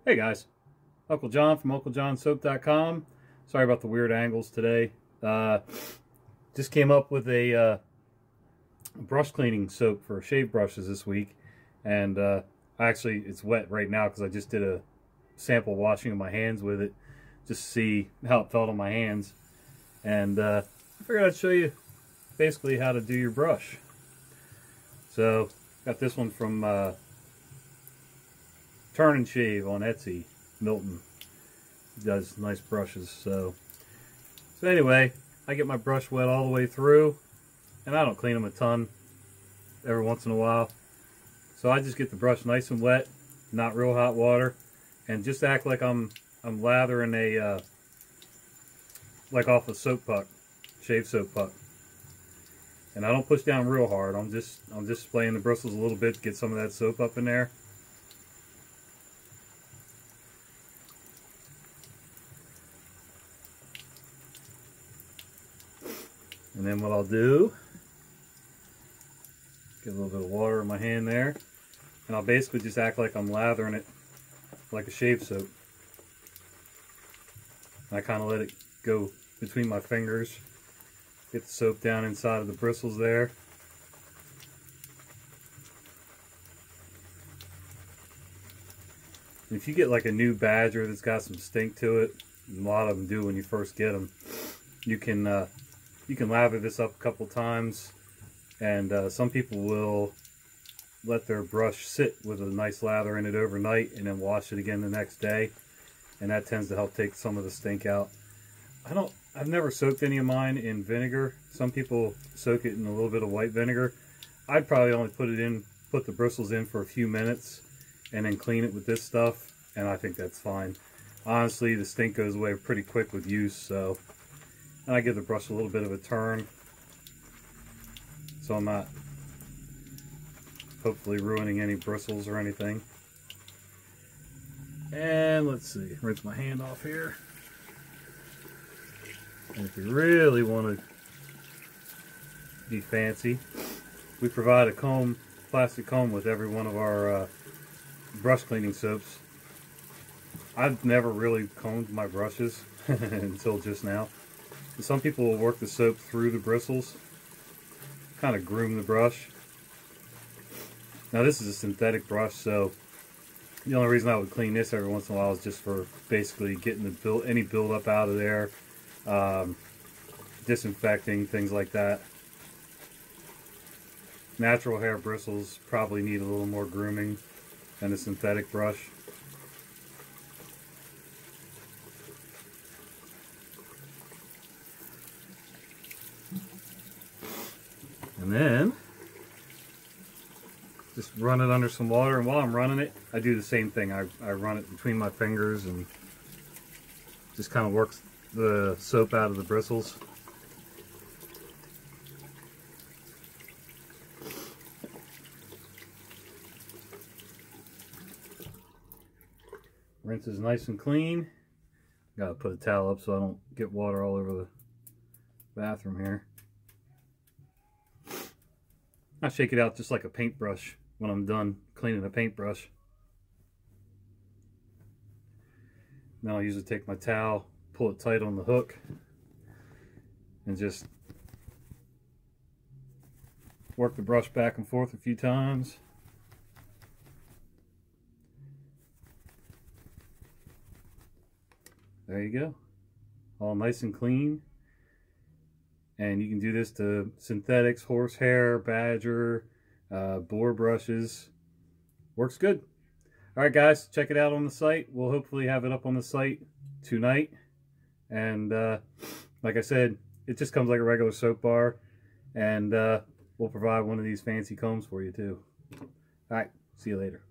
Hey guys, Uncle Jon from UncleJohnSoap.com. Sorry about the weird angles today. Just came up with a brush cleaning soap for shave brushes this week, and actually it's wet right now because I just did a sample washing of my hands with it just to see how it felt on my hands. And I figured I'd show you basically how to do your brush. So got this one from Turn and Shave on Etsy. Milton, he does nice brushes. So anyway, I get my brush wet all the way through, and I don't clean them a ton, every once in a while. So I just get the brush nice and wet, not real hot water, and just act like I'm lathering a like off a soap puck, shave soap puck. And I don't push down real hard. I'm just spraying the bristles a little bit to get some of that soap up in there. And then what I'll do, get a little bit of water in my hand there, and I'll basically just act like I'm lathering it like a shave soap. I kind of let it go between my fingers, get the soap down inside of the bristles there. And if you get like a new badger that's got some stink to it, and a lot of them do when you first get them, you can lather this up a couple times, and some people will let their brush sit with a nice lather in it overnight and then wash it again the next day, and that tends to help take some of the stink out. I've never soaked any of mine in vinegar. Some people soak it in a little bit of white vinegar. I'd probably only put the bristles in for a few minutes and then clean it with this stuff, and I think that's fine. Honestly, the stink goes away pretty quick with use, so. And I give the brush a little bit of a turn, so I'm not hopefully ruining any bristles or anything. And let's see, rinse my hand off here. And if you really want to be fancy, we provide a comb, plastic comb, with every one of our brush cleaning soaps. I've never really combed my brushes until just now. Some people will work the soap through the bristles, kind of groom the brush. Now this is a synthetic brush, so the only reason I would clean this every once in a while is just for basically getting any buildup out of there, disinfecting, things like that. Natural hair bristles probably need a little more grooming than a synthetic brush. And then just run it under some water, and while I'm running it, I do the same thing. I run it between my fingers and just kind of works the soap out of the bristles. Rinse is nice and clean. Gotta put a towel up so I don't get water all over the bathroom here. I shake it out just like a paintbrush when I'm done cleaning a paintbrush. Now I usually take my towel, pull it tight on the hook, and just work the brush back and forth a few times. There you go. All nice and clean. And you can do this to synthetics, horsehair, badger, boar brushes. Works good. Alright guys, check it out on the site. We'll hopefully have it up on the site tonight. And like I said, it just comes like a regular soap bar. And we'll provide one of these fancy combs for you too. Alright, see you later.